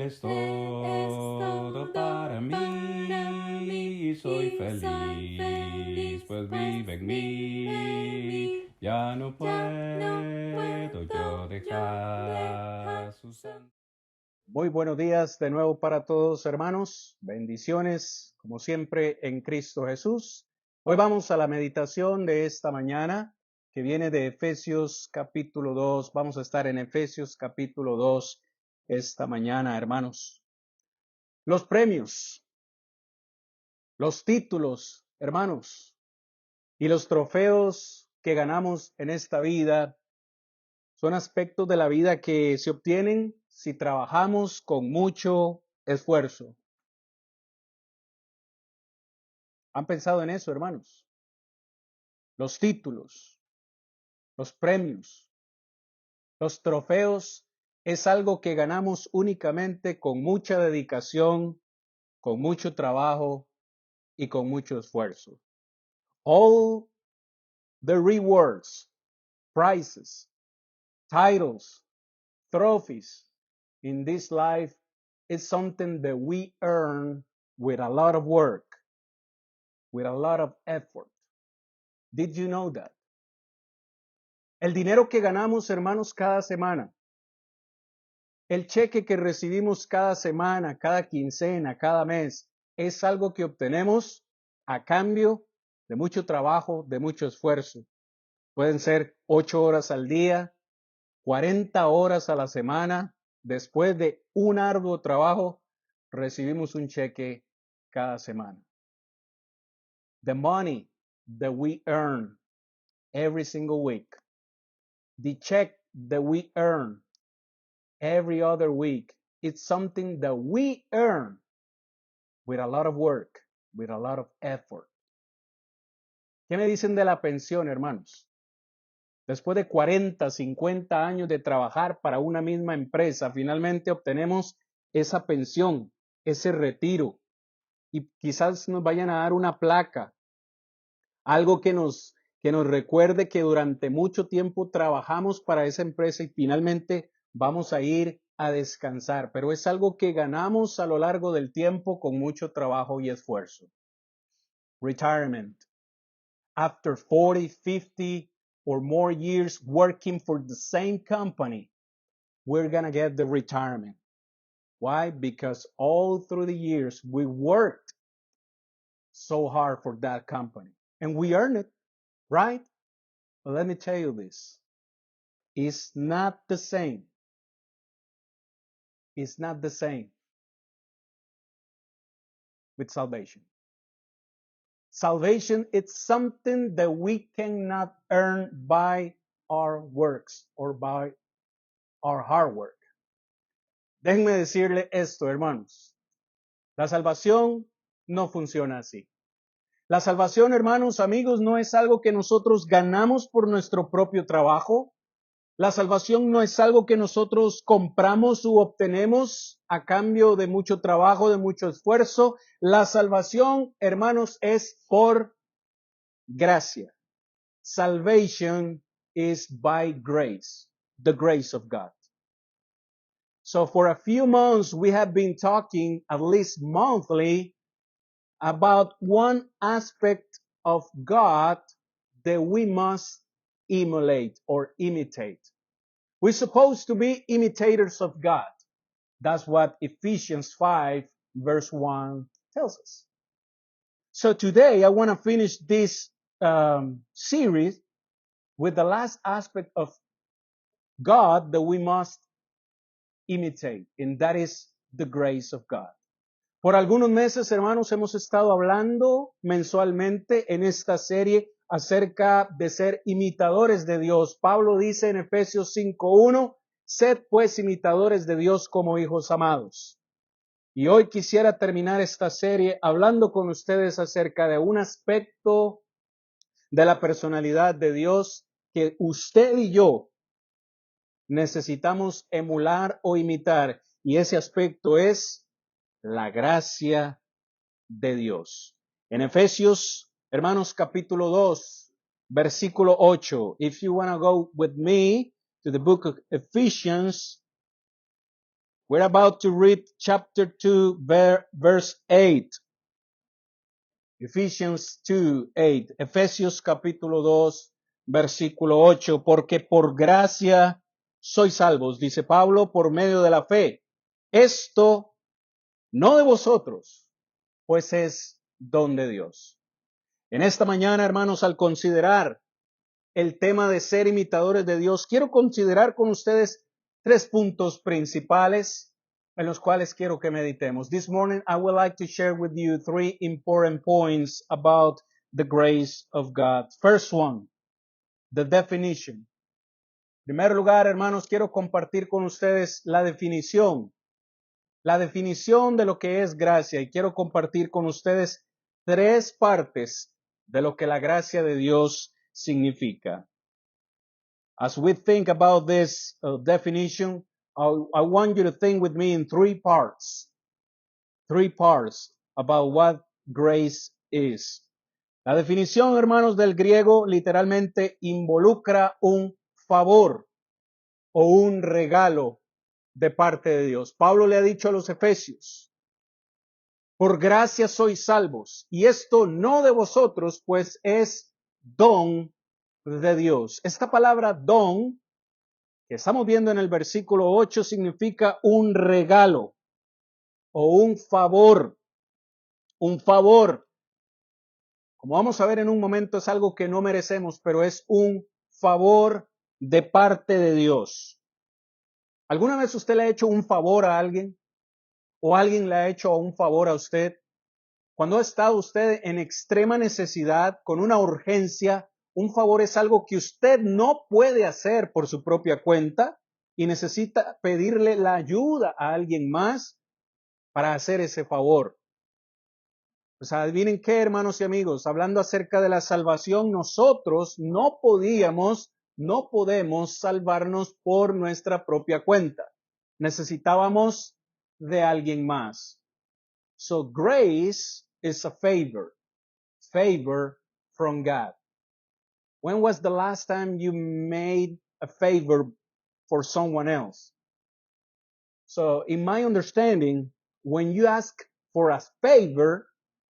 es todo para mí, soy feliz, pues vive en mí. Ya no puedo yo dejar su santo. Muy buenos días de nuevo para todos, hermanos. Bendiciones, como siempre, en Cristo Jesús. Hoy vamos a la meditación de esta mañana, que viene de Efesios capítulo 2. Vamos a estar en Efesios capítulo 2 esta mañana, hermanos. Los premios, los títulos, hermanos, y los trofeos que ganamos en esta vida son aspectos de la vida que se obtienen si trabajamos con mucho esfuerzo. ¿Han pensado en eso, hermanos? Los títulos, los premios, los trofeos es algo que ganamos únicamente con mucha dedicación, con mucho trabajo y con mucho esfuerzo. All the rewards, prizes, titles, trophies in this life is something that we earn with a lot of work, with a lot of effort. Did you know that? El dinero que ganamos, hermanos, cada semana, el cheque que recibimos cada semana, cada quincena, cada mes, es algo que obtenemos a cambio de mucho trabajo, de mucho esfuerzo. Pueden ser 8 horas al día, 40 horas a la semana. Después de un arduo trabajo, recibimos un cheque cada semana. The money that we earn every single week, the check that we earn every other week, it's something that we earn with a lot of work, with a lot of effort. ¿Qué me dicen de la pensión, hermanos? Después de 40, 50 años de trabajar para una misma empresa, finalmente obtenemos esa pensión, ese retiro, y quizás nos vayan a dar una placa, algo que nos recuerde que durante mucho tiempo trabajamos para esa empresa y finalmente vamos a ir a descansar, pero es algo que ganamos a lo largo del tiempo con mucho trabajo y esfuerzo. Retirement. After 40, 50 or more years working for the same company, we're going to get the retirement. Why? Because all through the years we worked so hard for that company and we earned it, right? But let me tell you this. It's not the same. It's not the same with salvation. Salvation is something that we cannot earn by our works or by our hard work. Déjenme decirle esto, hermanos. La salvación no funciona así. La salvación, hermanos, amigos, no es algo que nosotros ganamos por nuestro propio trabajo. La salvación no es algo que nosotros compramos u obtenemos a cambio de mucho trabajo, de mucho esfuerzo. La salvación, hermanos, es por gracia. Salvation is by grace, the grace of God. So for a few months, we have been talking at least monthly about one aspect of God that we must emulate or imitate. We're supposed to be imitators of God. That's what Ephesians 5 verse 1 tells us. So today I want to finish this series with the last aspect of God that we must imitate, and that is the grace of God. Por algunos meses, hermanos, hemos estado hablando mensualmente en esta serie acerca de ser imitadores de Dios. Pablo dice en Efesios 5:1, sed pues imitadores de Dios como hijos amados. Y hoy quisiera terminar esta serie hablando con ustedes acerca de un aspecto de la personalidad de Dios que usted y yo necesitamos emular o imitar, y ese aspecto es la gracia de Dios. En Efesios, hermanos, capítulo 2, versículo 8. If you want to go with me to the book of Ephesians, We're about to read chapter 2, verse 8. Ephesians 2, 8. Efesios capítulo 2, versículo 8. Porque por gracia sois salvos, dice Pablo, por medio de la fe. Esto no de vosotros, pues es don de Dios. En esta mañana, hermanos, al considerar el tema de ser imitadores de Dios, quiero considerar con ustedes 3 puntos principales en los cuales quiero que meditemos. This morning, I would like to share with you 3 important points about the grace of God. First one, the definition. En primer lugar, hermanos, quiero compartir con ustedes la definición de lo que es gracia, y quiero compartir con ustedes 3 partes de lo que la gracia de Dios significa. As we think about this definition, I want you to think with me in 3 parts. 3 parts about what grace is. La definición, hermanos, del griego literalmente involucra un favor o un regalo de parte de Dios. Pablo le ha dicho a los efesios, por gracia sois salvos, y esto no de vosotros, pues es don de Dios. Esta palabra don, que estamos viendo en el versículo 8, significa un regalo o un favor. Un favor. Como vamos a ver en un momento, es algo que no merecemos, pero es un favor de parte de Dios. ¿Alguna vez usted le ha hecho un favor a alguien? ¿O alguien le ha hecho un favor a usted? Cuando ha estado usted en extrema necesidad, con una urgencia, un favor es algo que usted no puede hacer por su propia cuenta y necesita pedirle la ayuda a alguien más para hacer ese favor. Pues adivinen qué, hermanos y amigos, hablando acerca de la salvación, nosotros no podemos salvarnos por nuestra propia cuenta. Necesitábamos de alguien más. So grace is a favor from God. When was the last time you made a favor for someone else? So in my understanding, when you ask for a favor,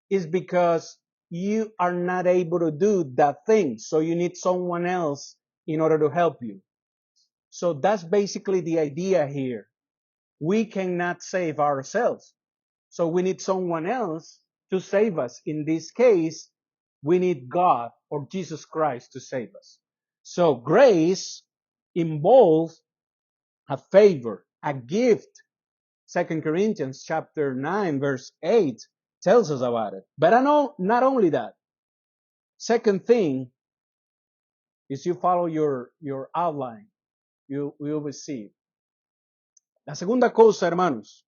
it's because you are not able to do that thing. So you need someone else in order to help you. So that's basically the idea here. We cannot save ourselves. So we need someone else to save us. In this case, we need God or Jesus Christ to save us. So grace involves a favor, a gift. 2 Corinthians chapter 9 verse 8 tells us about it. But I know not only that. Second thing is you follow your outline. You will see. La segunda cosa, hermanos,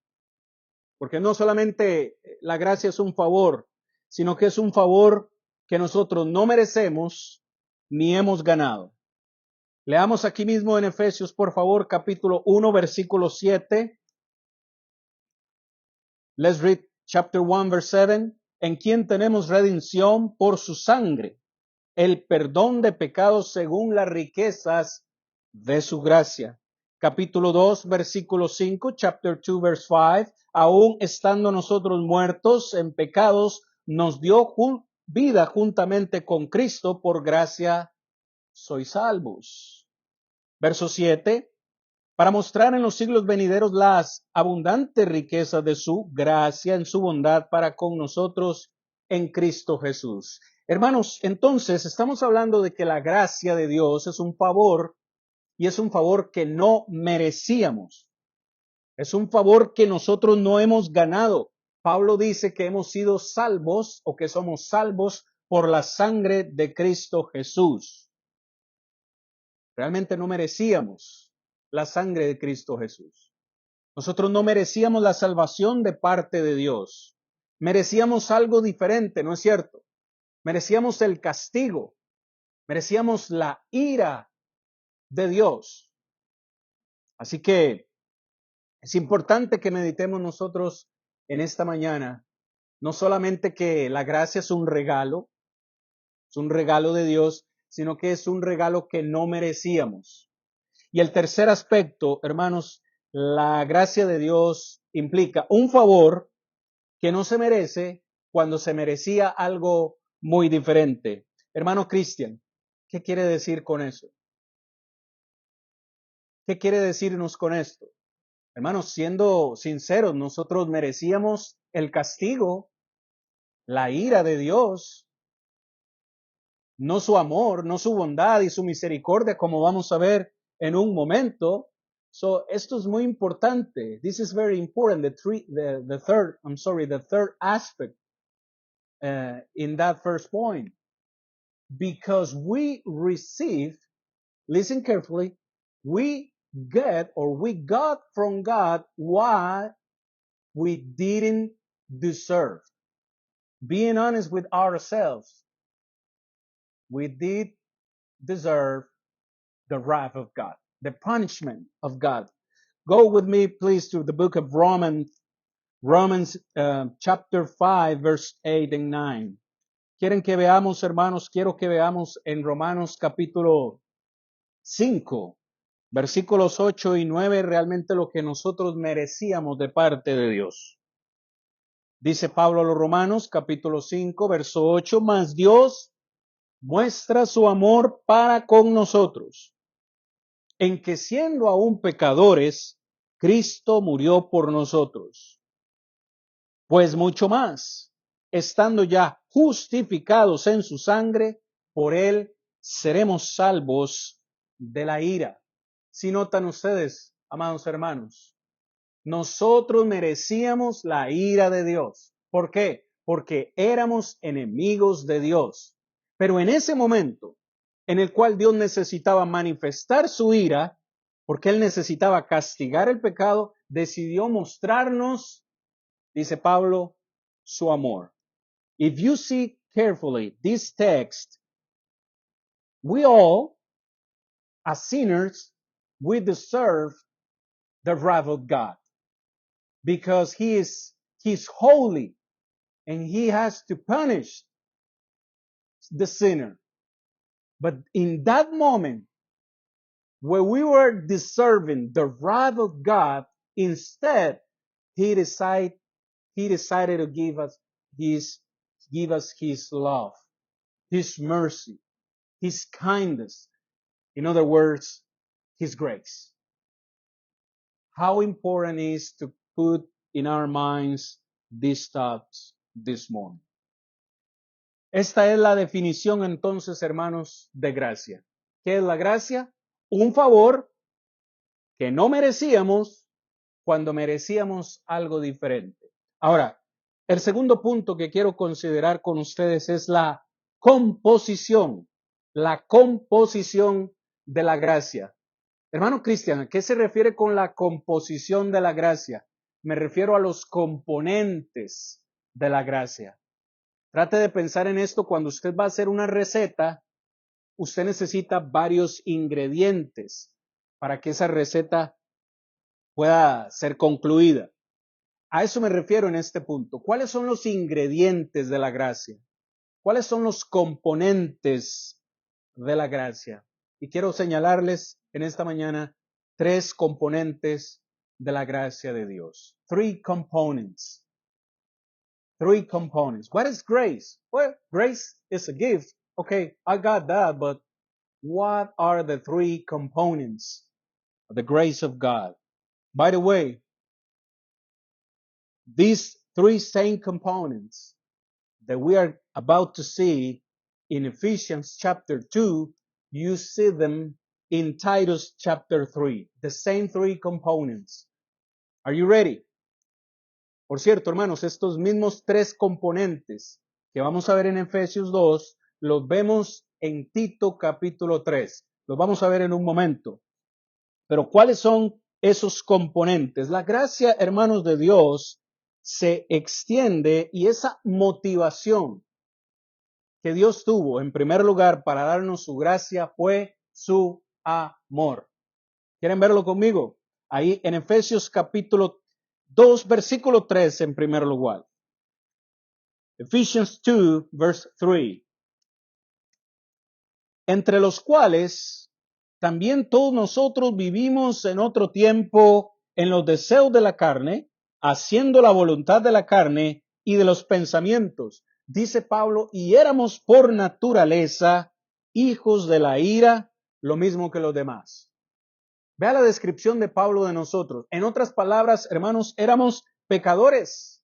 porque no solamente la gracia es un favor, sino que es un favor que nosotros no merecemos ni hemos ganado. Leamos aquí mismo en Efesios, por favor, capítulo 1, versículo 7. Let's read chapter 1, verse 7. En quien tenemos redención por su sangre, el perdón de pecados según las riquezas de su gracia. Capítulo 2, versículo 5, chapter 2, verse 5. Aún estando nosotros muertos en pecados, nos dio vida juntamente con Cristo, por gracia sois salvos. Verso 7. Para mostrar en los siglos venideros las abundantes riquezas de su gracia en su bondad para con nosotros en Cristo Jesús. Hermanos, entonces estamos hablando de que la gracia de Dios es un favor, y es un favor que no merecíamos. Es un favor que nosotros no hemos ganado. Pablo dice que hemos sido salvos o que somos salvos por la sangre de Cristo Jesús. Realmente no merecíamos la sangre de Cristo Jesús. Nosotros no merecíamos la salvación de parte de Dios. Merecíamos algo diferente, ¿no es cierto? Merecíamos el castigo. Merecíamos la ira de Dios. Así que es importante que meditemos nosotros en esta mañana, no solamente que la gracia es un regalo de Dios, sino que es un regalo que no merecíamos. Y el tercer aspecto, hermanos, La gracia de Dios implica un favor que no se merece cuando se merecía algo muy diferente. Hermano Cristian, ¿qué quiere decir con eso? ¿Qué quiere decirnos con esto? Hermanos, siendo sinceros, nosotros merecíamos el castigo, la ira de Dios, no su amor, no su bondad y su misericordia, como vamos a ver en un momento. So, esto es muy importante. This is very important. The third aspect in that first point, because we receive, listen carefully, we got from God what we didn't deserve. Being honest with ourselves, we did deserve the wrath of God, the punishment of God. Go with me, please, to the book of Romans chapter 5, verse 8 and 9. ¿Quieren que veamos, hermanos? Quiero que veamos en Romanos capítulo 5, versículos 8 y 9, realmente lo que nosotros merecíamos de parte de Dios. Dice Pablo a los Romanos, capítulo 5, verso 8, mas Dios muestra su amor para con nosotros, en que siendo aún pecadores, Cristo murió por nosotros. Pues mucho más, estando ya justificados en su sangre, por él seremos salvos de la ira. Si notan ustedes, amados hermanos, nosotros merecíamos la ira de Dios. ¿Por qué? Porque éramos enemigos de Dios. Pero en ese momento en el cual Dios necesitaba manifestar su ira, porque Él necesitaba castigar el pecado, decidió mostrarnos, dice Pablo, su amor. If you see carefully this text, we all, as sinners, we deserve the wrath of God. Because he's holy and he has to punish the sinner. But in that moment, where we were deserving the wrath of God, instead, he decided to give us his love, his mercy, his kindness. In other words, his grace. How important is to put in our minds these thoughts this morning. Esta es la definición entonces, hermanos, de gracia. ¿Qué es la gracia? Un favor que no merecíamos cuando merecíamos algo diferente. Ahora, el segundo punto que quiero considerar con ustedes es la composición de la gracia. Hermano Cristian, ¿a qué se refiere con la composición de la gracia? Me refiero a los componentes de la gracia. Trate de pensar en esto cuando usted va a hacer una receta, usted necesita varios ingredientes para que esa receta pueda ser concluida. A eso me refiero en este punto. ¿Cuáles son los ingredientes de la gracia? ¿Cuáles son los componentes de la gracia? Y quiero señalarles en esta mañana 3 componentes de la gracia de Dios. 3 components. 3 components. What is grace? Well, grace is a gift. Okay, I got that, but what are the 3 components of the grace of God? By the way, these 3 same components that we are about to see in Ephesians chapter 2, you see them in Titus chapter 3. The same 3 components. Are you ready? Por cierto, hermanos, estos mismos 3 componentes que vamos a ver en Efesios 2, los vemos en Tito capítulo 3. Los vamos a ver en un momento. Pero ¿cuáles son esos componentes? La gracia, hermanos de Dios, se extiende y esa motivación que Dios tuvo en primer lugar para darnos su gracia fue su amor. ¿Quieren verlo conmigo? Ahí en Efesios capítulo 2, versículo 3 en primer lugar. Ephesians 2, verse 3. Entre los cuales también todos nosotros vivimos en otro tiempo en los deseos de la carne, haciendo la voluntad de la carne y de los pensamientos. Dice Pablo, y éramos por naturaleza hijos de la ira, lo mismo que los demás. Vea la descripción de Pablo de nosotros. En otras palabras, hermanos, éramos pecadores.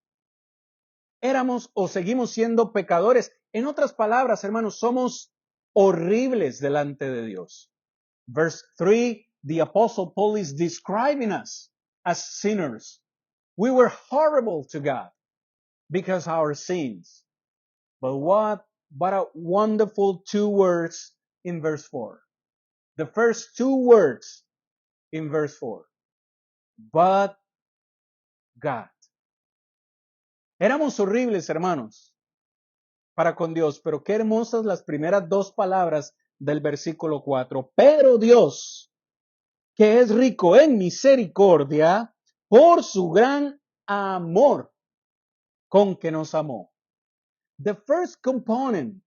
Éramos o seguimos siendo pecadores. En otras palabras, hermanos, somos horribles delante de Dios. Verse 3, the Apostle Paul is describing us as sinners. We were horrible to God because of our sins. But what a wonderful two words in verse 4. The first two words in verse 4. But God. Éramos horribles, hermanos, para con Dios, pero qué hermosas las primeras dos palabras del versículo 4. Pero Dios, que es rico en misericordia, por su gran amor con que nos amó. The first component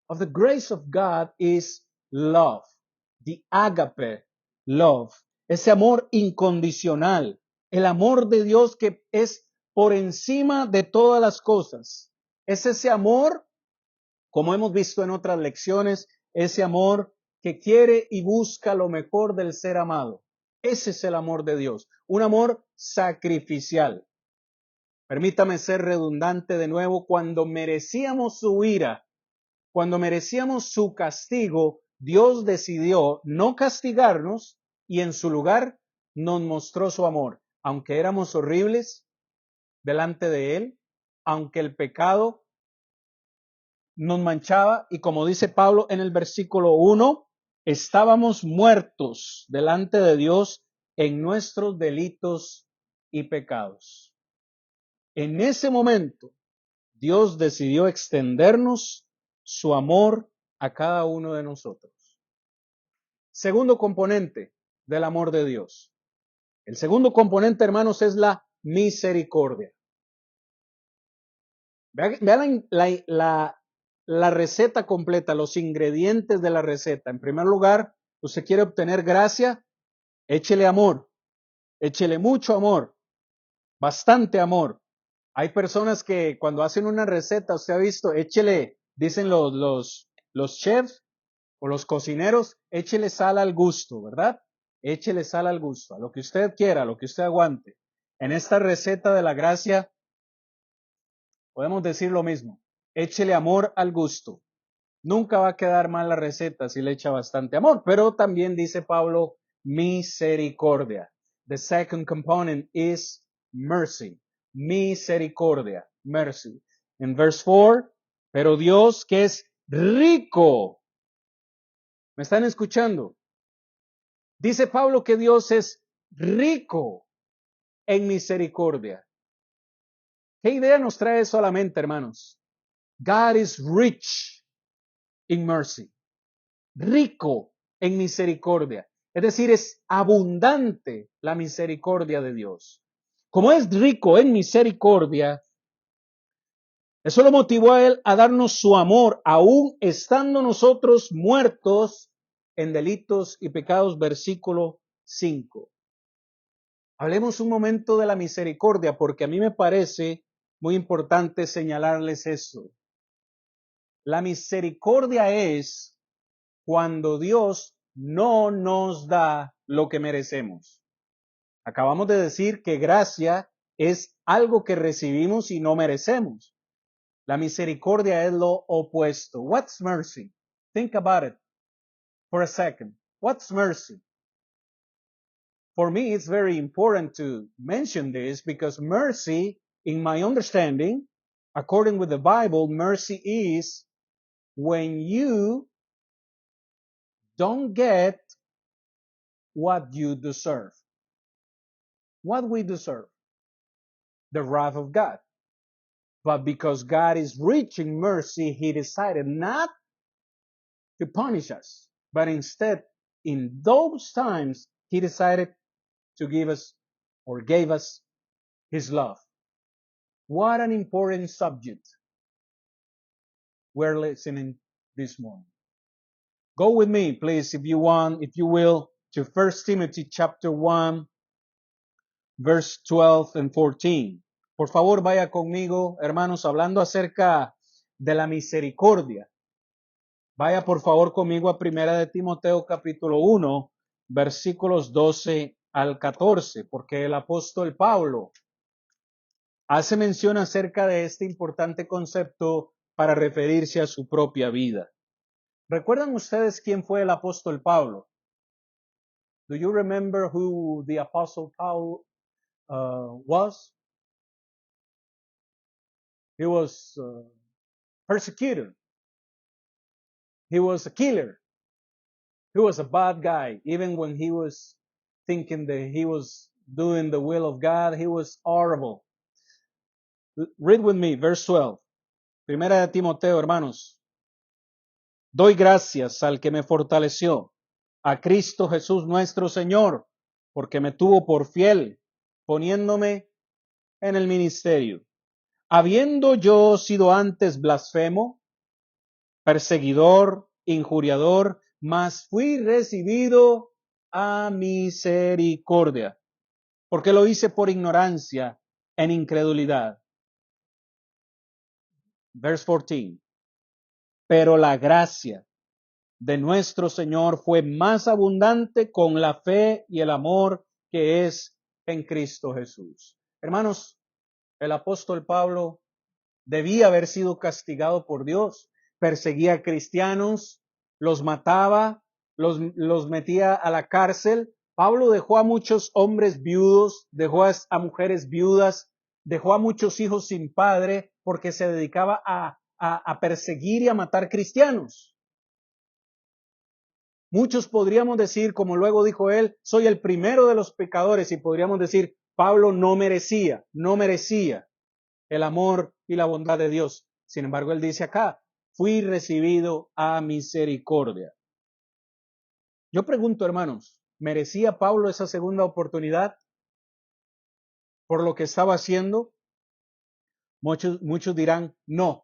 of the grace of God is love, the agape love, ese amor incondicional, el amor de Dios que es por encima de todas las cosas. Es ese amor, como hemos visto en otras lecciones, ese amor que quiere y busca lo mejor del ser amado. Ese es el amor de Dios, un amor sacrificial. Permítame ser redundante de nuevo, cuando merecíamos su ira, cuando merecíamos su castigo, Dios decidió no castigarnos y en su lugar nos mostró su amor. Aunque éramos horribles delante de Él, aunque el pecado nos manchaba y como dice Pablo en el versículo 1, estábamos muertos delante de Dios en nuestros delitos y pecados. En ese momento, Dios decidió extendernos su amor a cada uno de nosotros. Segundo componente del amor de Dios. El segundo componente, hermanos, es la misericordia. Vean la receta completa, los ingredientes de la receta. En primer lugar, usted quiere obtener gracia, échele amor, échele mucho amor, bastante amor. Hay personas que cuando hacen una receta, usted ha visto, échele, dicen los chefs o los cocineros, échele sal al gusto, ¿verdad? Échele sal al gusto, a lo que usted quiera, a lo que usted aguante. En esta receta de la gracia, podemos decir lo mismo. Échele amor al gusto. Nunca va a quedar mal la receta si le echa bastante amor, pero también dice Pablo, misericordia. The second component is mercy. Misericordia, mercy. En verse 4, pero Dios que es rico. ¿Me están escuchando? Dice Pablo que Dios es rico en misericordia. ¿Qué idea nos trae eso a la mente, hermanos? God is rich in mercy. Rico en misericordia. Es decir, es abundante la misericordia de Dios. Como es rico en misericordia, eso lo motivó a Él a darnos su amor, aún estando nosotros muertos en delitos y pecados, versículo 5. Hablemos un momento de la misericordia, porque a mí me parece muy importante señalarles eso. La misericordia es cuando Dios no nos da lo que merecemos. Acabamos de decir que gracia es algo que recibimos y no merecemos. La misericordia es lo opuesto. What's mercy? Think about it for a second. What's mercy? For me, it's very important to mention this because mercy, in my understanding, according with the Bible, mercy is when you don't get what you deserve. What we deserve? The wrath of God. But because God is rich in mercy, He decided not to punish us, but instead, in those times, He decided to give us or gave us His love. What an important subject we're listening this morning. Go with me, please, if you want, if you will, to 1 Timothy chapter 1, verse 12 and 14. Por favor, vaya conmigo, hermanos, hablando acerca de la misericordia. Vaya por favor conmigo a Primera de Timoteo capítulo 1, versículos 12 al 14, porque el apóstol Pablo hace mención acerca de este importante concepto para referirse a su propia vida. ¿Recuerdan ustedes quién fue el apóstol Pablo? Do you remember who the apostle Paul was? He was persecuted. He was a killer. He was a bad guy. Even when he was thinking that he was doing the will of God, he was horrible. Read with me, verse 12. Primera de Timoteo, hermanos. Doy gracias al que me fortaleció, a Cristo Jesús nuestro Señor, porque me tuvo por fiel, poniéndome en el ministerio. Habiendo yo sido antes blasfemo, perseguidor, injuriador, mas fui recibido a misericordia, porque lo hice por ignorancia, en incredulidad. Verse 14. Pero la gracia de nuestro Señor fue más abundante con la fe y el amor que es en Cristo Jesús. Hermanos, el apóstol Pablo debía haber sido castigado por Dios. Perseguía a cristianos, los mataba, los metía a la cárcel. Pablo dejó a muchos hombres viudos, dejó a mujeres viudas, dejó a muchos hijos sin padre porque se dedicaba a perseguir y a matar cristianos. Muchos podríamos decir, como luego dijo él, soy el primero de los pecadores, y podríamos decir, Pablo no merecía el amor y la bondad de Dios. Sin embargo, él dice acá, fui recibido a misericordia. Yo pregunto, hermanos, ¿merecía Pablo esa segunda oportunidad por lo que estaba haciendo? Muchos dirán, no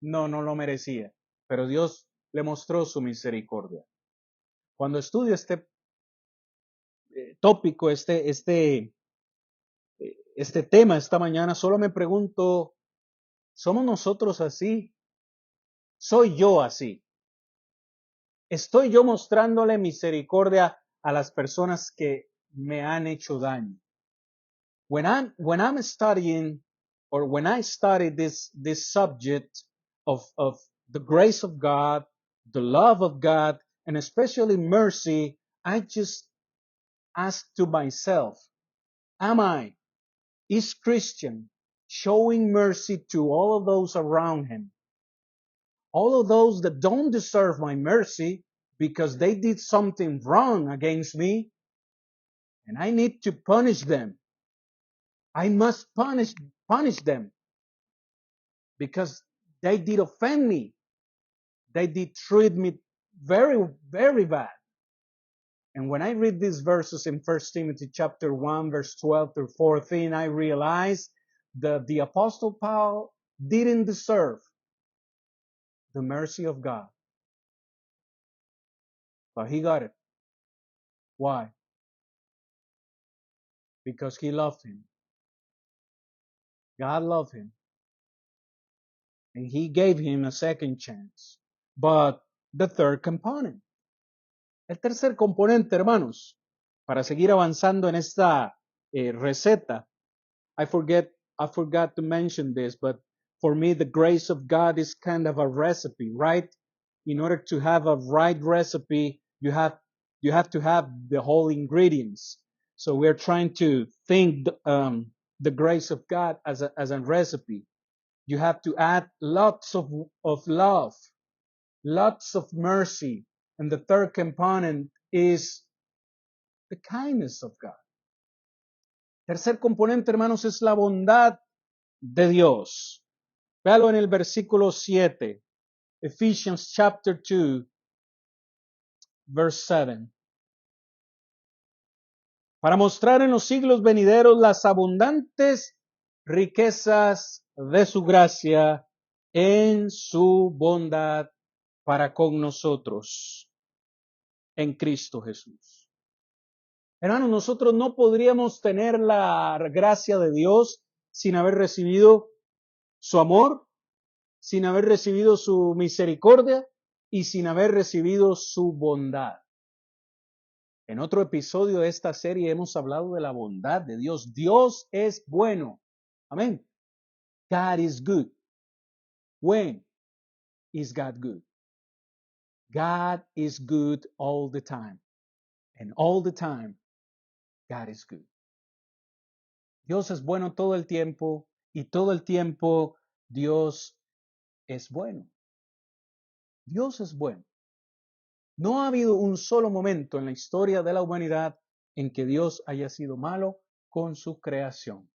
lo merecía, pero Dios le mostró su misericordia. Cuando estudio este tópico, este tema esta mañana, solo me pregunto, ¿somos nosotros así? ¿Soy yo así? ¿Estoy yo mostrándole misericordia a las personas que me han hecho daño? When I'm studying, or when I study this subject of the grace of God, the love of God, and especially mercy, I just ask to myself, is Christian showing mercy to all of those around him? All of those that don't deserve my mercy because they did something wrong against me, and I need to punish them. I must punish them because they did offend me. They did treat me very, very bad. And when I read these verses in 1 Timothy chapter 1, verse 12 through 14, I realize that the Apostle Paul didn't deserve the mercy of God. But he got it. Why? Because he loved him. God loved him. And he gave him a second chance. But the third component. El tercer componente, hermanos, para seguir avanzando en esta receta. I forgot to mention this, but for me, the grace of God is kind of a recipe, right? In order to have a right recipe, you have to have the whole ingredients. So we're trying to think the grace of God as a recipe. You have to add lots of love, lots of mercy, and the third component is the kindness of God. Tercer componente, hermanos, es la bondad de Dios. Véalo en el versículo 7, Ephesians chapter 2, verse 7. Para mostrar en los siglos venideros las abundantes riquezas de su gracia en su bondad para con nosotros en Cristo Jesús. Hermanos, nosotros no podríamos tener la gracia de Dios sin haber recibido su amor, sin haber recibido su misericordia y sin haber recibido su bondad. En otro episodio de esta serie hemos hablado de la bondad de Dios. Dios es bueno. Amén. God is good. When is God good? God is good all the time. And all the time, God is good. Dios es bueno todo el tiempo y todo el tiempo Dios es bueno. Dios es bueno. No ha habido un solo momento en la historia de la humanidad en que Dios haya sido malo con su creación.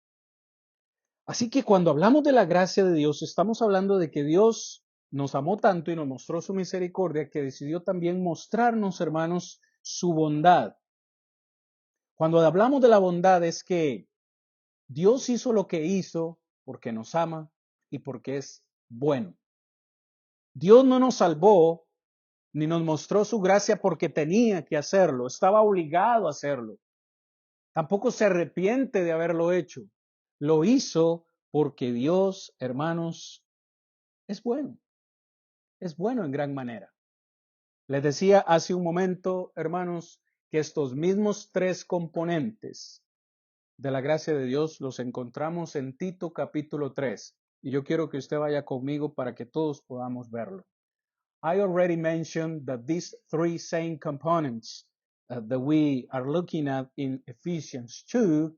Así que cuando hablamos de la gracia de Dios, estamos hablando de que Dios nos amó tanto y nos mostró su misericordia que decidió también mostrarnos, hermanos, su bondad. Cuando hablamos de la bondad es que Dios hizo lo que hizo porque nos ama y porque es bueno. Dios no nos salvó ni nos mostró su gracia porque tenía que hacerlo, estaba obligado a hacerlo. Tampoco se arrepiente de haberlo hecho. Lo hizo porque Dios, hermanos, es bueno. Es bueno en gran manera. Les decía hace un momento, hermanos, que estos mismos tres componentes de la gracia de Dios los encontramos en Tito capítulo 3. Y yo quiero que usted vaya conmigo para que todos podamos verlo. I already mentioned that these three same components that we are looking at in Ephesians 2,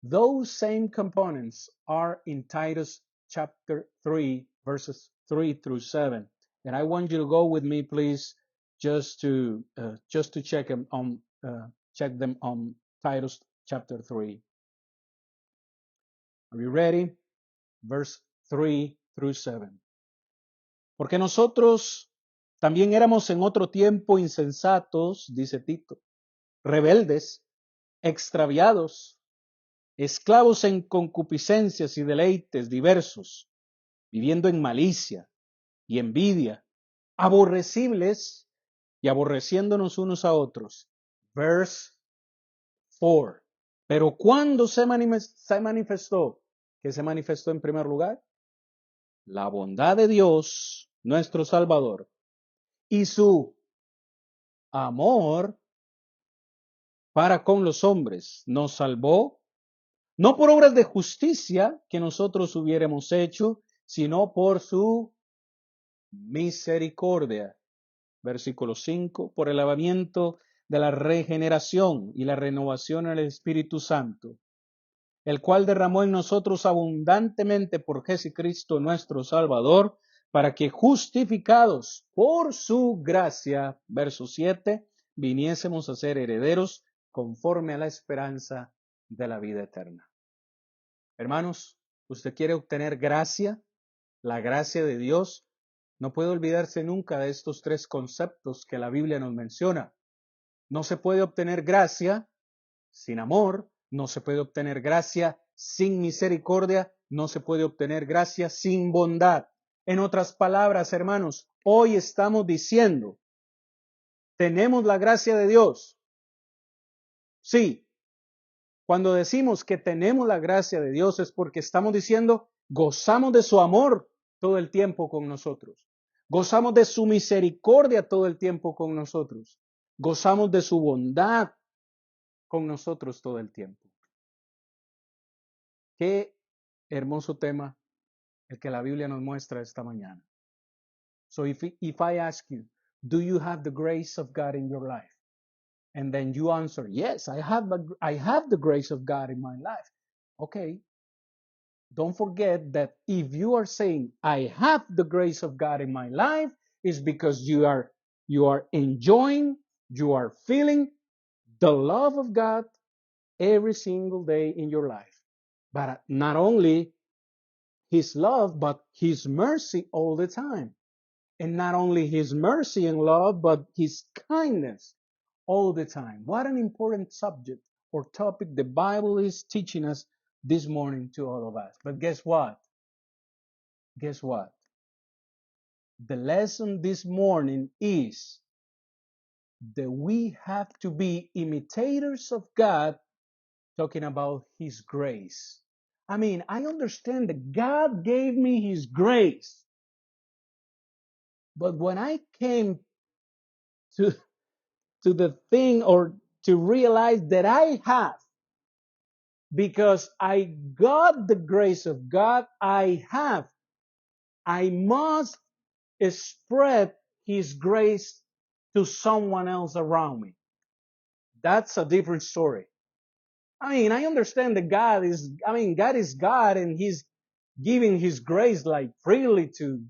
those same components are in Titus chapter 3, verses 3 through 7. And I want you to go with me, please, just to check them on Titus chapter 3. Are you ready? Verse 3 through 7. Porque nosotros también éramos en otro tiempo insensatos, dice Tito, rebeldes, extraviados, esclavos en concupiscencias y deleites diversos, viviendo en malicia y envidia, aborrecibles y aborreciéndonos unos a otros. Verse 4. Pero ¿cuándo se manifestó? ¿Qué se manifestó en primer lugar? La bondad de Dios, nuestro Salvador, y su amor para con los hombres. Nos salvó, no por obras de justicia que nosotros hubiéramos hecho, sino por su misericordia. Versículo 5, por el lavamiento de la regeneración y la renovación en el Espíritu Santo, el cual derramó en nosotros abundantemente por Jesucristo nuestro Salvador, para que justificados por su gracia, verso 7, viniésemos a ser herederos conforme a la esperanza de la vida eterna. Hermanos, ¿usted quiere obtener gracia? La gracia de Dios. No puede olvidarse nunca de estos tres conceptos que la Biblia nos menciona. No se puede obtener gracia sin amor, no se puede obtener gracia sin misericordia, no se puede obtener gracia sin bondad. En otras palabras, hermanos, hoy estamos diciendo, ¿tenemos la gracia de Dios? Sí. Cuando decimos que tenemos la gracia de Dios es porque estamos diciendo, gozamos de su amor todo el tiempo con nosotros. Gozamos de su misericordia todo el tiempo con nosotros. Gozamos de su bondad con nosotros todo el tiempo. Qué hermoso tema el que la Biblia nos muestra esta mañana. So if I ask you, do you have the grace of God in your life? And then you answer, yes, I have the grace of God in my life. Okay. Don't forget that if you are saying, I have the grace of God in my life, it's because you are enjoying, you are feeling the love of God every single day in your life. But not only His love, but His mercy all the time. And not only His mercy and love, but His kindness all the time. What an important subject or topic the Bible is teaching us this morning to all of us. But guess what? Guess what? The lesson this morning is that we have to be imitators of God, talking about His grace. I mean, I understand that God gave me His grace. But when I came to, to the thing or to realize that I have, because I got the grace of God, I must spread His grace to someone else around me. That's a different story. I mean, I understand that God is God and He's giving His grace like freely to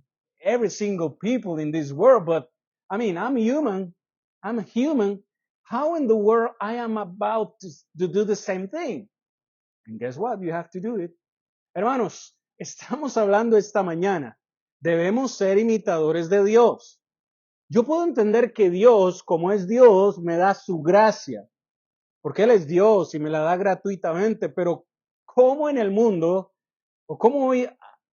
every single people in this world. But I mean, I'm human. I'm a human. How in the world I am about to do the same thing? And guess what? You have to do it. Hermanos, estamos hablando esta mañana. Debemos ser imitadores de Dios. Yo puedo entender que Dios, como es Dios, me da su gracia, porque Él es Dios y me la da gratuitamente, pero ¿cómo en el mundo, o cómo voy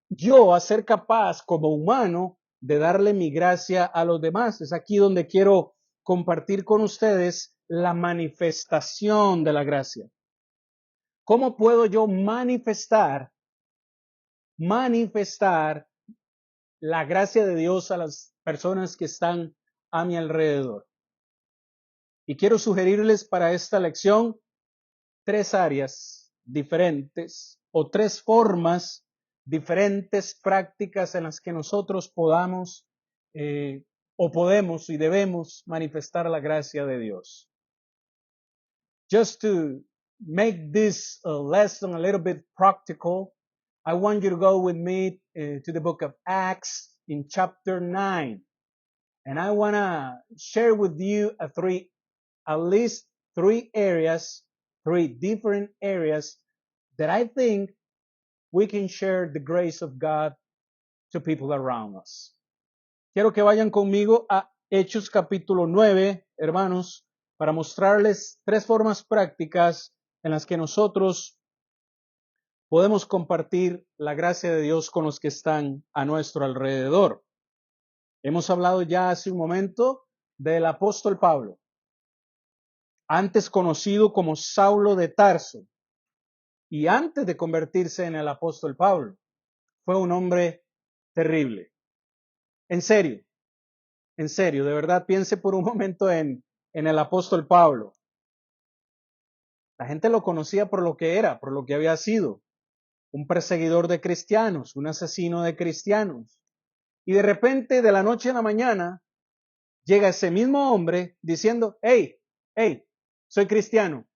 yo a ser capaz como humano de darle mi gracia a los demás? Es aquí donde quiero compartir con ustedes la manifestación de la gracia. ¿Cómo puedo yo manifestar la gracia de Dios a las personas que están a mi alrededor? Y quiero sugerirles para esta lección 3 áreas diferentes o 3 formas diferentes, prácticas en las que nosotros podamos o podemos y debemos manifestar la gracia de Dios. Just to make this lesson a little bit practical, I want you to go with me to the book of Acts in chapter 9. And I want to share with you at least 3 areas, 3 different areas that I think we can share the grace of God to people around us. Quiero que vayan conmigo a Hechos capítulo 9, hermanos, para mostrarles 3 formas prácticas en las que nosotros podemos compartir la gracia de Dios con los que están a nuestro alrededor. Hemos hablado ya hace un momento del apóstol Pablo, antes conocido como Saulo de Tarso, y antes de convertirse en el apóstol Pablo, fue un hombre terrible. En serio, de verdad, piense por un momento en el apóstol Pablo. La gente lo conocía por lo que era, por lo que había sido, un perseguidor de cristianos, un asesino de cristianos. Y de repente, de la noche a la mañana, llega ese mismo hombre diciendo, hey, soy cristiano.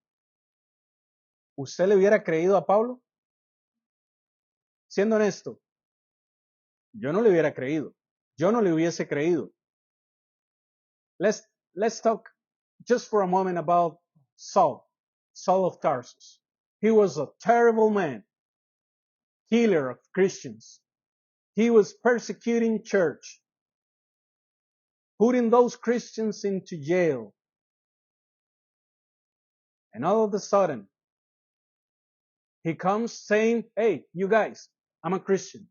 ¿Usted le hubiera creído a Pablo? Siendo honesto, yo no le hubiera creído. Yo no le hubiese creído. Let's talk just for a moment about Saul of Tarsus. He was a terrible man, killer of Christians. He was persecuting church, putting those Christians into jail. And all of a sudden, he comes saying, hey, you guys, I'm a Christian.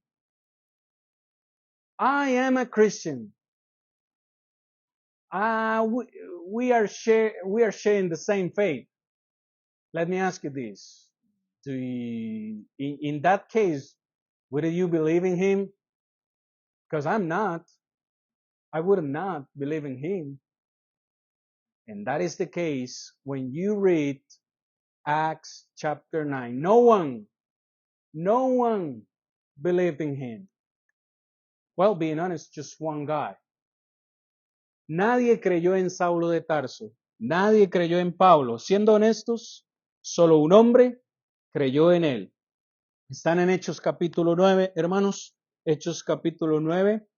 I am a Christian. We are sharing the same faith. Let me ask you this. In that case, would you believe in him? Because I'm not. I would not believe in him. And that is the case when you read Acts chapter 9. No one believed in him. Well, being honest, just one guy. Nadie creyó en Saulo de Tarso. Nadie creyó en Pablo. Siendo honestos, solo un hombre creyó en él. Están en Hechos capítulo 9, hermanos. Hechos capítulo 9,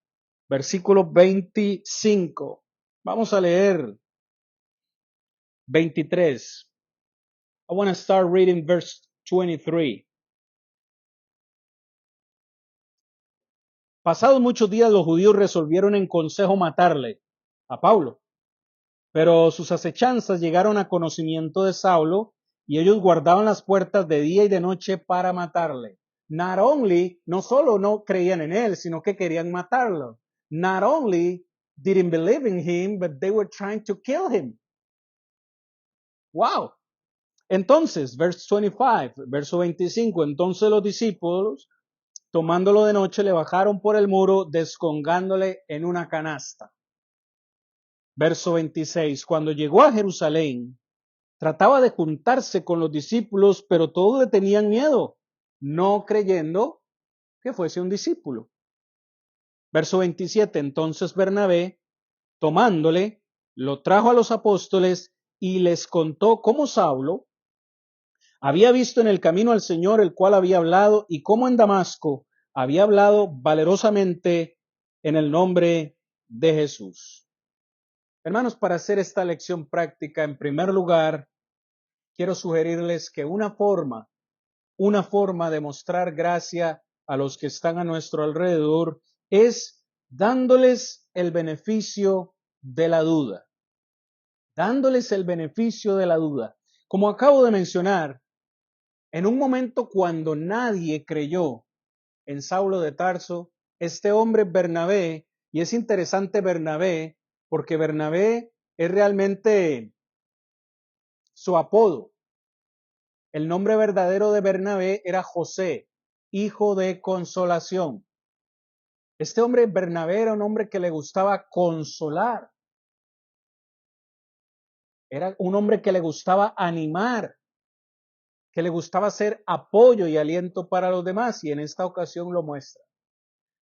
versículo 25. Vamos a leer 23. I want to start reading verse 23. Pasados muchos días, los judíos resolvieron en consejo matarle a Pablo. Pero sus acechanzas llegaron a conocimiento de Saulo y ellos guardaban las puertas de día y de noche para matarle. No solo no creían en él, sino que querían matarlo. Not only didn't believe in him, but they were trying to kill him. Wow. Entonces, verso 25, entonces los discípulos, tomándolo de noche, le bajaron por el muro, descolgándole en una canasta. Verso 26, cuando llegó a Jerusalén, trataba de juntarse con los discípulos, pero todos le tenían miedo, no creyendo que fuese un discípulo. Verso 27, entonces Bernabé, tomándole, lo trajo a los apóstoles y les contó cómo Saulo había visto en el camino al Señor, el cual había hablado, y cómo en Damasco había hablado valerosamente en el nombre de Jesús. Hermanos, para hacer esta lección práctica, en primer lugar, quiero sugerirles que una forma de mostrar gracia a los que están a nuestro alrededor es dándoles el beneficio de la duda. Dándoles el beneficio de la duda. Como acabo de mencionar, en un momento cuando nadie creyó en Saulo de Tarso, este hombre Bernabé, y es interesante Bernabé, porque Bernabé es realmente su apodo. El nombre verdadero de Bernabé era José, hijo de consolación. Este hombre Bernabé era un hombre que le gustaba consolar. Era un hombre que le gustaba animar, que le gustaba ser apoyo y aliento para los demás, y en esta ocasión lo muestra,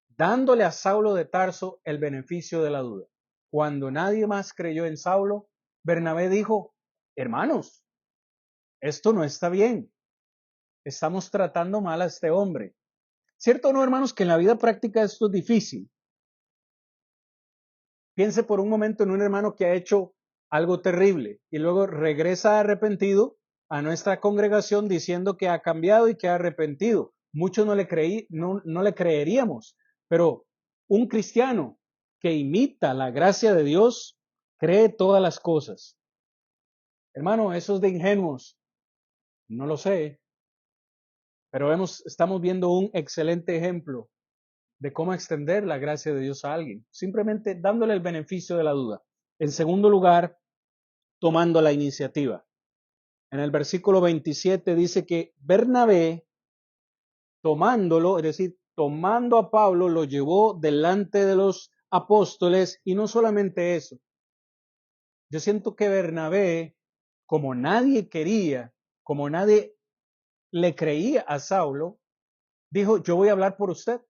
dándole a Saulo de Tarso el beneficio de la duda. Cuando nadie más creyó en Saulo, Bernabé dijo, hermanos, esto no está bien, estamos tratando mal a este hombre. ¿Cierto o no, hermanos, que en la vida práctica esto es difícil? Piense por un momento en un hermano que ha hecho algo terrible y luego regresa arrepentido a nuestra congregación diciendo que ha cambiado y que ha arrepentido. Muchos no le creeríamos, pero un cristiano que imita la gracia de Dios cree todas las cosas. Hermano, eso es de ingenuos. No lo sé, pero estamos viendo un excelente ejemplo de cómo extender la gracia de Dios a alguien, simplemente dándole el beneficio de la duda. En segundo lugar, tomando la iniciativa. En el versículo 27 dice que Bernabé, tomándolo, es decir, tomando a Pablo, lo llevó delante de los apóstoles, y no solamente eso. Yo siento que Bernabé, como nadie quería, como nadie le creía a Saulo, dijo, yo voy a hablar por usted.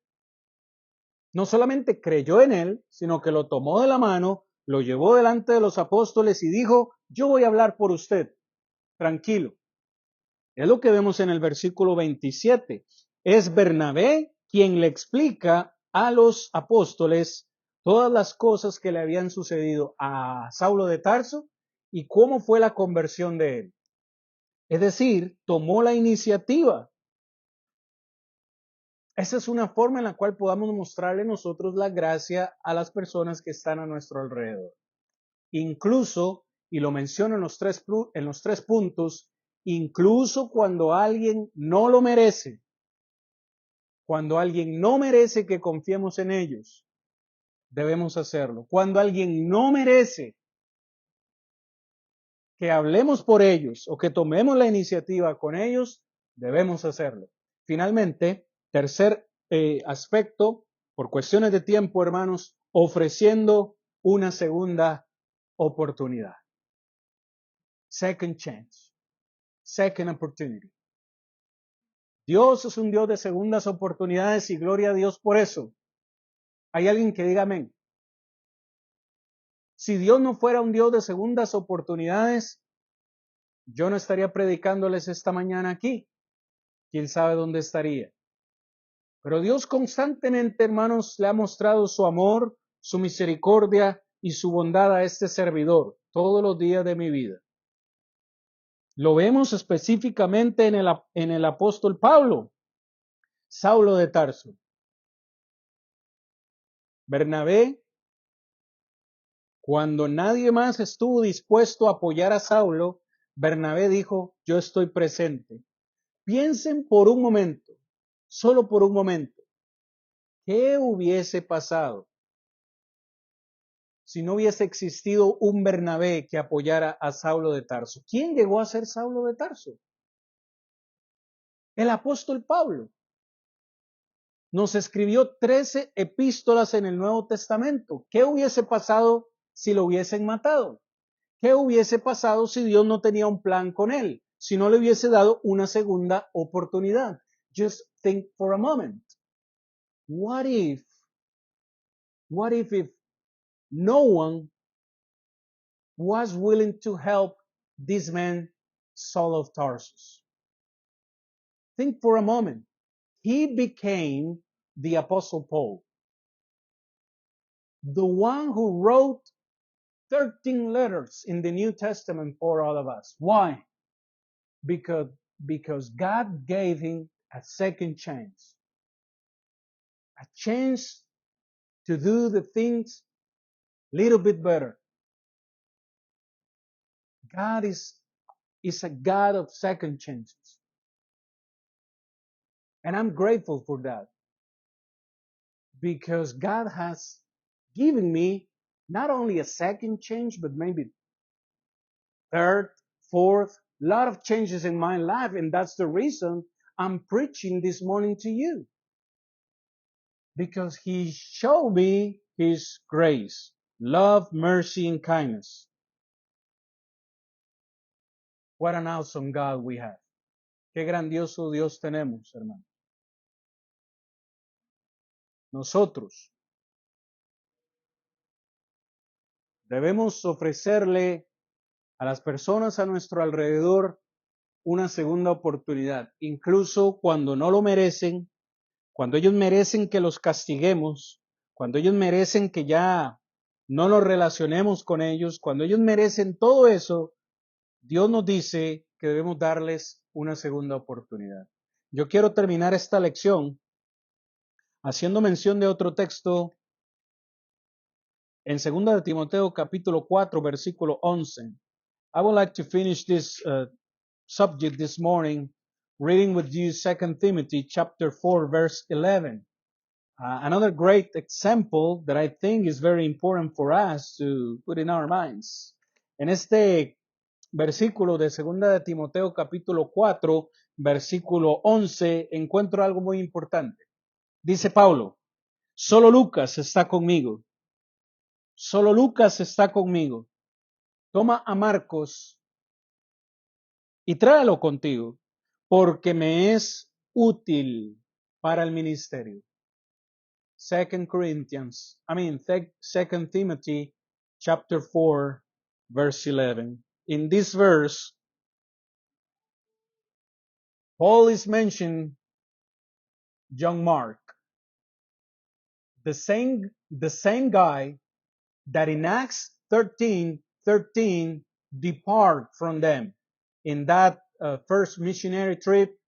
No solamente creyó en él, sino que lo tomó de la mano, lo llevó delante de los apóstoles y dijo, yo voy a hablar por usted, tranquilo. Es lo que vemos en el versículo 27. Es Bernabé quien le explica a los apóstoles todas las cosas que le habían sucedido a Saulo de Tarso y cómo fue la conversión de él. Es decir, tomó la iniciativa. Esa es una forma en la cual podamos mostrarle nosotros la gracia a las personas que están a nuestro alrededor. Incluso, y lo menciono en los tres puntos, incluso cuando alguien no lo merece, cuando alguien no merece que confiemos en ellos, debemos hacerlo. Cuando alguien no merece que hablemos por ellos o que tomemos la iniciativa con ellos, debemos hacerlo. Finalmente, tercer aspecto, por cuestiones de tiempo, hermanos, ofreciendo una segunda oportunidad. Second chance. Second opportunity. Dios es un Dios de segundas oportunidades y gloria a Dios por eso. ¿Hay alguien que diga amén? Si Dios no fuera un Dios de segundas oportunidades, yo no estaría predicándoles esta mañana aquí. ¿Quién sabe dónde estaría? Pero Dios constantemente, hermanos, le ha mostrado su amor, su misericordia y su bondad a este servidor todos los días de mi vida. Lo vemos específicamente en el apóstol Pablo, Saulo de Tarso. Bernabé, cuando nadie más estuvo dispuesto a apoyar a Saulo, Bernabé dijo, yo estoy presente. Piensen por un momento, solo por un momento, ¿qué hubiese pasado si no hubiese existido un Bernabé que apoyara a Saulo de Tarso. ¿Quién llegó a ser Saulo de Tarso? El apóstol Pablo. Nos escribió 13 epístolas en el Nuevo Testamento. ¿Qué hubiese pasado si lo hubiesen matado? ¿Qué hubiese pasado si Dios no tenía un plan con él? Si no le hubiese dado una segunda oportunidad. Just think for a moment. What if no one was willing to help this man, Saul of Tarsus? Think for a moment. He became the Apostle Paul, the one who wrote 13 letters in the New Testament for all of us. Why? Because God gave him a second chance, a chance to do the things a little bit better. God is a God of second chances. And I'm grateful for that, because God has given me not only a second chance, but maybe third, fourth, a lot of changes in my life. And that's the reason I'm preaching this morning to you. Because He showed me His grace, love, mercy, and kindness. What an awesome God we have. Qué grandioso Dios tenemos, hermano. Nosotros debemos ofrecerle a las personas a nuestro alrededor una segunda oportunidad, incluso cuando no lo merecen, cuando ellos merecen que los castiguemos, cuando ellos merecen que ya no nos relacionemos con ellos, cuando ellos merecen todo eso, Dios nos dice que debemos darles una segunda oportunidad. Yo quiero terminar esta lección haciendo mención de otro texto en 2 de Timoteo capítulo 4 versículo 11. I would like to finish this subject this morning reading with you 2 Timothy chapter 4 verse 11. Another great example that I think is very important for us to put in our minds. En este versículo de 2 de Timoteo capítulo 4 versículo 11 encuentro algo muy importante. Dice Pablo, solo Lucas está conmigo. Solo Lucas está conmigo. Toma a Marcos y tráelo contigo, porque me es útil para el ministerio. 2 Timothy chapter 4 verse 11. In this verse, Paul is mentioning young Mark, the same guy that in Acts 13 depart from them. In that first missionary trip,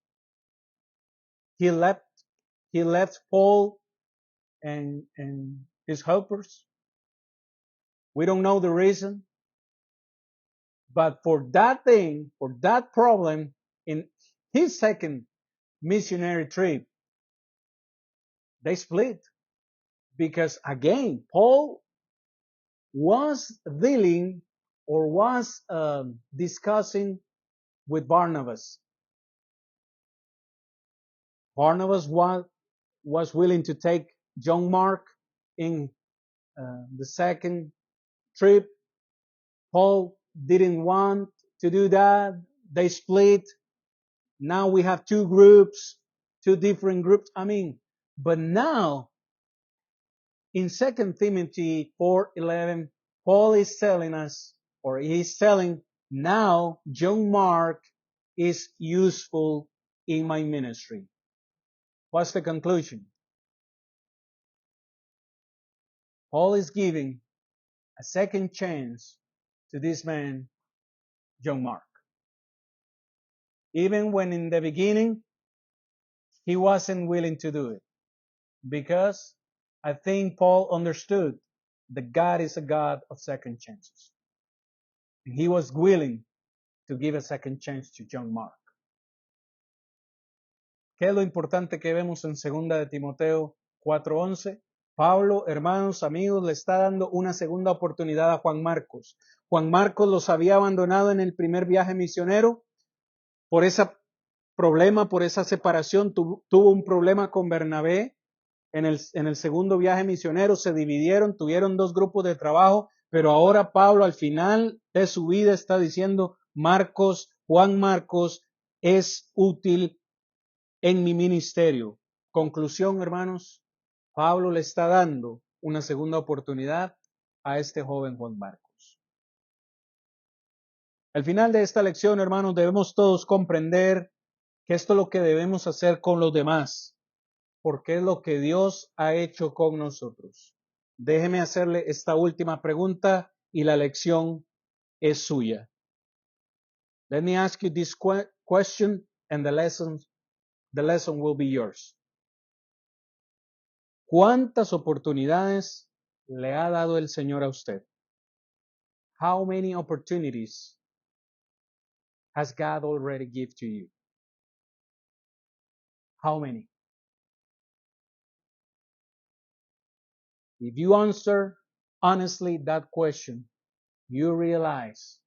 he left Paul and his helpers. We don't know the reason, but for that problem, in his second missionary trip, they split, because again, Paul was dealing or was discussing with Barnabas. Barnabas was willing to take John Mark in the second trip. Paul didn't want to do that. They split. Now we have two different groups. But now in 2 Timothy 4:11, Paul is telling us, or he's telling, now John Mark is useful in my ministry. What's the conclusion? Paul is giving a second chance to this man, John Mark. Even when in the beginning, he wasn't willing to do it. Because I think Paul understood that God is a God of second chances. And he was willing to give a second chance to John Mark. ¿Qué es lo importante que vemos en 2 de Timoteo 4:11? Pablo, hermanos, amigos, le está dando una segunda oportunidad a Juan Marcos. Juan Marcos los había abandonado en el primer viaje misionero por ese problema, por esa separación. Tuvo un problema con Bernabé en el segundo viaje misionero. Se dividieron, tuvieron dos grupos de trabajo, pero ahora Pablo al final de su vida está diciendo, Juan Marcos es útil en mi ministerio. Conclusión, hermanos, Pablo le está dando una segunda oportunidad a este joven Juan Marcos. Al final de esta lección, hermanos, debemos todos comprender que esto es lo que debemos hacer con los demás, porque es lo que Dios ha hecho con nosotros. Déjeme hacerle esta última pregunta y la lección es suya. Let me ask you this question and the lesson will be yours. ¿Cuántas oportunidades le ha dado el Señor a usted? How many opportunities has God already given to you? How many? If you answer honestly that question, you realize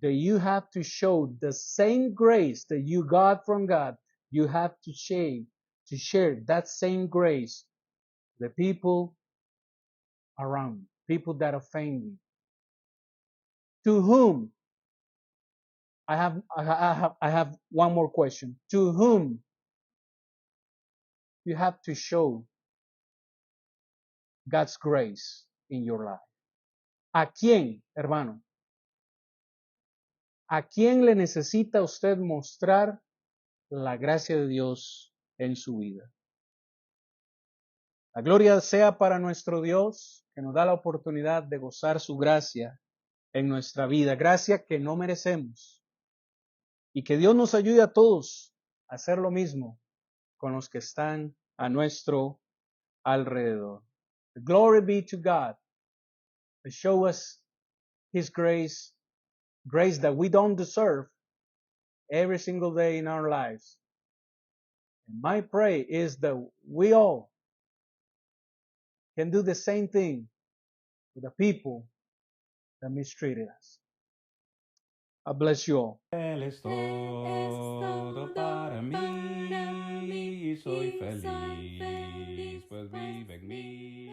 that you have to show the same grace that you got from God. You have to share that same grace to the people around you, people that offend you. To whom? I have one more question. To whom you have to show God's grace in your life? ¿A quién, hermano? ¿A quién le necesita usted mostrar la gracia de Dios en su vida? La gloria sea para nuestro Dios, que nos da la oportunidad de gozar su gracia en nuestra vida, gracia que no merecemos. Y que Dios nos ayude a todos a hacer lo mismo con los que están a nuestro alrededor. Glory be to God, to show us His grace that we don't deserve every single day in our lives. And my prayer is that we all can do the same thing to the people that mistreated us. I bless you all. Él es todo para mí, soy feliz, pues vive en mí.